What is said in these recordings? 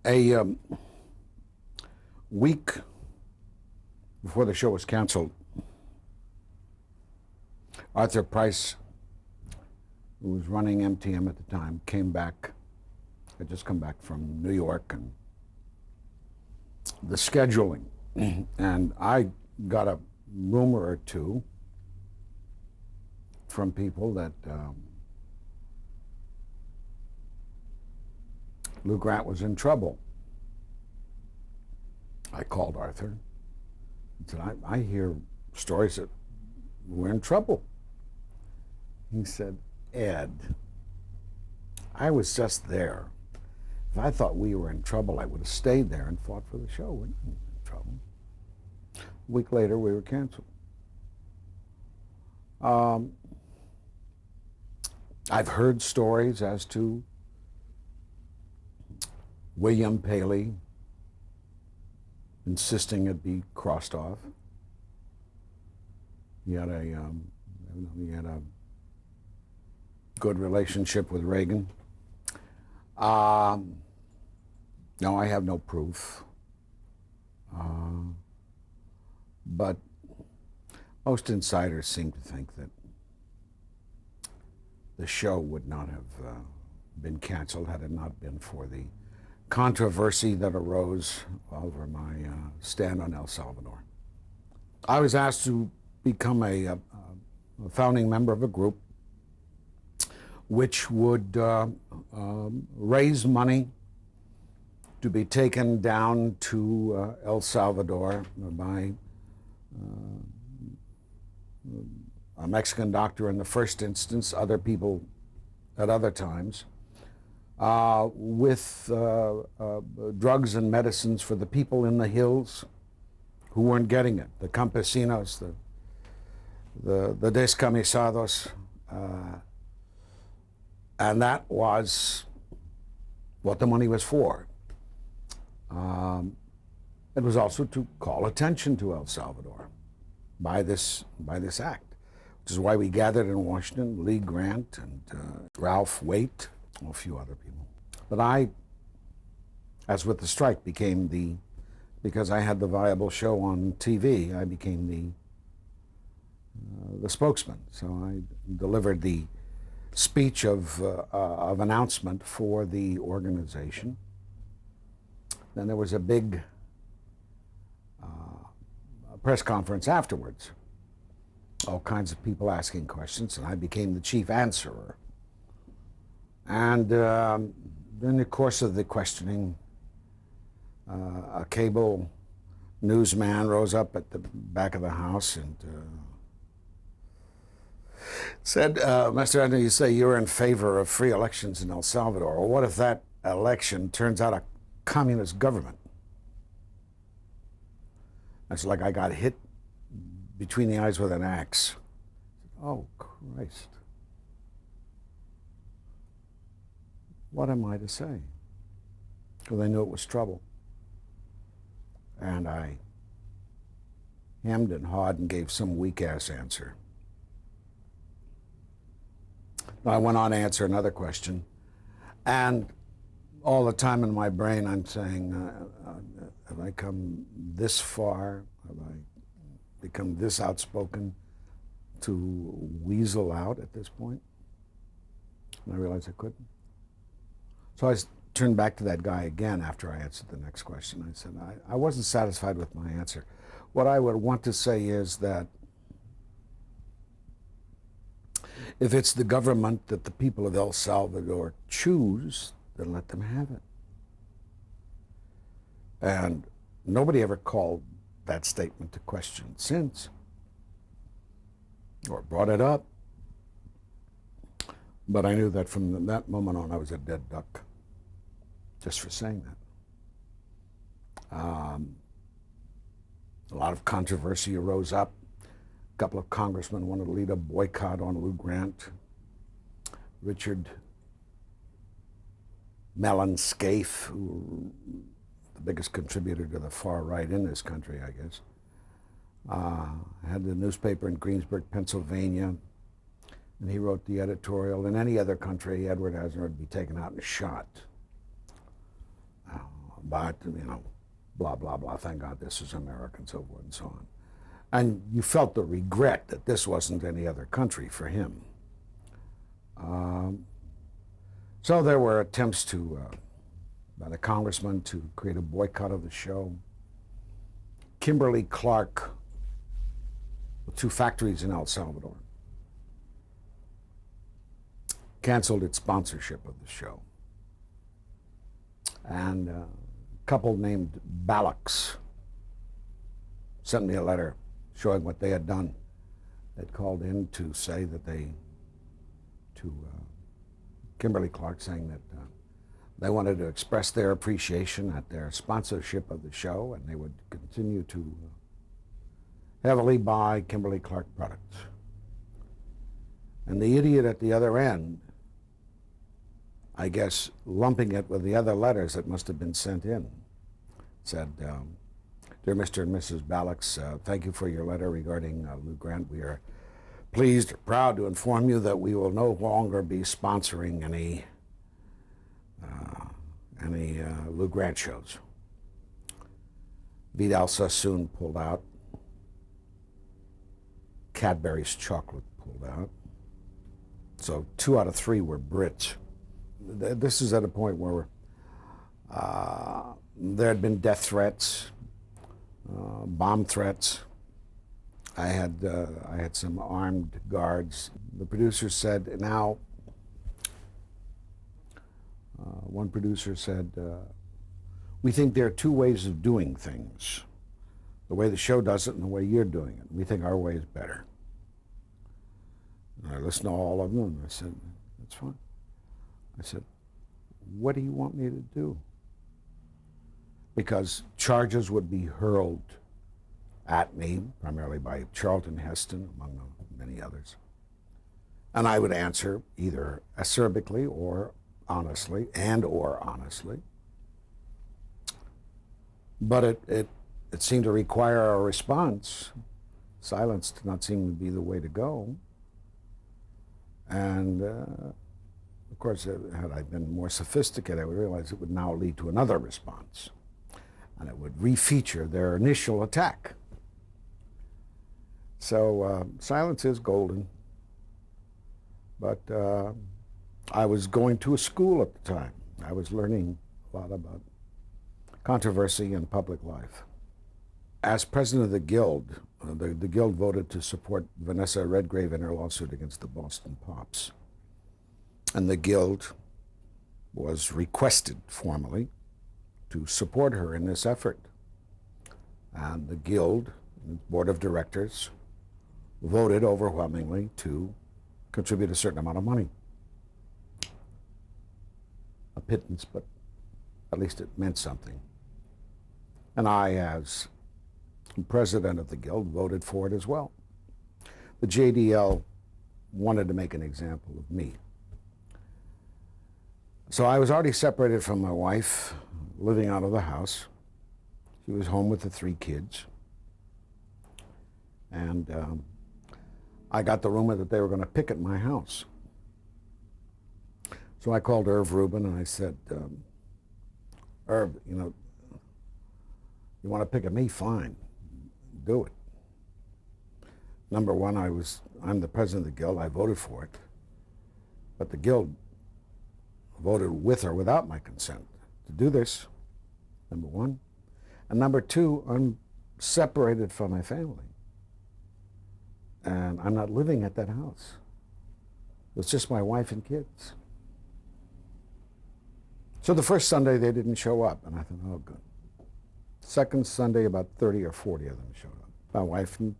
A week before the show was canceled, Arthur Price, who was running MTM at the time, came back. Had just come back from New York and the scheduling. And I got a rumor or two from people that Lou Grant was in trouble. I called Arthur and said, I hear stories that we're in trouble. He said, Ed, I was just there. If I thought we were in trouble, I would have stayed there and fought for the show. We're not in trouble. A week later, we were canceled. I've heard stories as to William Paley insisting it be crossed off. He had a good relationship with Reagan. No, I have no proof. But most insiders seem to think that the show would not have been canceled had it not been for the controversy that arose over my stand on El Salvador. I was asked to become a founding member of a group which would raise money to be taken down to El Salvador by a Mexican doctor in the first instance, other people at other times, with drugs and medicines for the people in the hills who weren't getting it, the campesinos, the descamisados, and that was what the money was for. It was also to call attention to El Salvador by this act, which is why we gathered in Washington, Lee Grant and Ralph Waite, a few other people. But I, as with the strike, because I had the viable show on TV, I became the spokesman. So I delivered the speech of announcement for the organization. Then there was a big press conference afterwards. All kinds of people asking questions, and I became the chief answerer. And in the course of the questioning, a cable newsman rose up at the back of the House and said, Mr. Edner, you say you're in favor of free elections in El Salvador. Well, what if that election turns out a communist government? That's like I got hit between the eyes with an axe. Oh, Christ. What am I to say? Because I knew it was trouble. And I hemmed and hawed and gave some weak-ass answer. I went on to answer another question. And all the time in my brain, I'm saying, have I come this far? Have I become this outspoken to weasel out at this point? And I realized I couldn't. So I turned back to that guy again after I answered the next question. I said, I wasn't satisfied with my answer. What I would want to say is that if it's the government that the people of El Salvador choose, then let them have it. And nobody ever called that statement to question since, or brought it up. But I knew that from that moment on, I was a dead duck, just for saying that. A lot of controversy arose up. A couple of congressmen wanted to lead a boycott on Lou Grant. Richard Mellon Scaife, who the biggest contributor to the far right in this country, I guess, had the newspaper in Greensburg, Pennsylvania, and he wrote the editorial. In any other country, Edward Asner would be taken out and shot. but, blah, blah, blah, thank God this is America, and so forth and so on. And you felt the regret that this wasn't any other country for him. So there were attempts by the congressman to create a boycott of the show. Kimberly Clark, with 2 factories in El Salvador, canceled its sponsorship of the show. And a couple named Ballocks sent me a letter showing what they had done. They'd called in to say that Kimberly Clark, saying that they wanted to express their appreciation at their sponsorship of the show, and they would continue to heavily buy Kimberly Clark products. And the idiot at the other end, I guess lumping it with the other letters that must have been sent in, said, "Dear Mr. and Mrs. Ballocks, thank you for your letter regarding Lou Grant. We are pleased or proud to inform you that we will no longer be sponsoring any Lou Grant shows." Vidal Sassoon pulled out. Cadbury's chocolate pulled out. So 2 out of 3 were Brits. This is at a point where there had been death threats, bomb threats. I had some armed guards. The producers said, now, one producer said, we think there are 2 ways of doing things. The way the show does it and the way you're doing it. We think our way is better. And I listened to all of them and I said, that's fine. I said, what do you want me to do? Because charges would be hurled at me, primarily by Charlton Heston, among many others. And I would answer either acerbically or honestly, or honestly. But it seemed to require a response. Silence did not seem to be the way to go. And of course, had I been more sophisticated, I would realize it would now lead to another response. And it would refeature their initial attack. So silence is golden. But I was going to a school at the time. I was learning a lot about controversy in public life. As president of the Guild, the Guild voted to support Vanessa Redgrave in her lawsuit against the Boston Pops. And the Guild was requested formally to support her in this effort. And the Guild, the board of directors, voted overwhelmingly to contribute a certain amount of money. A pittance, but at least it meant something. And I, as president of the Guild, voted for it as well. The JDL wanted to make an example of me. So I was already separated from my wife, living out of the house. She was home with the 3 kids. And I got the rumor that they were going to picket my house. So I called Irv Rubin and I said, Irv, you want to picket me? Fine, do it. Number one, I'm the president of the Guild. I voted for it. But the Guild voted with or without my consent to do this, number one. And number two, I'm separated from my family. And I'm not living at that house. It's just my wife and kids. So the first Sunday, they didn't show up. And I thought, oh, good. Second Sunday, about 30 or 40 of them showed up. My wife and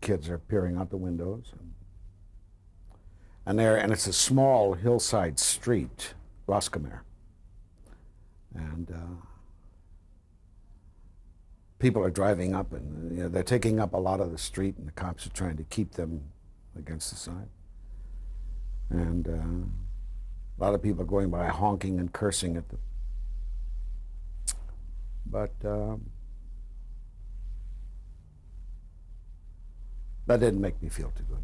kids are peering out the windows. And it's a small hillside street, Roscommare. And people are driving up, and they're taking up a lot of the street, and the cops are trying to keep them against the side. And a lot of people are going by honking and cursing at them. But that didn't make me feel too good.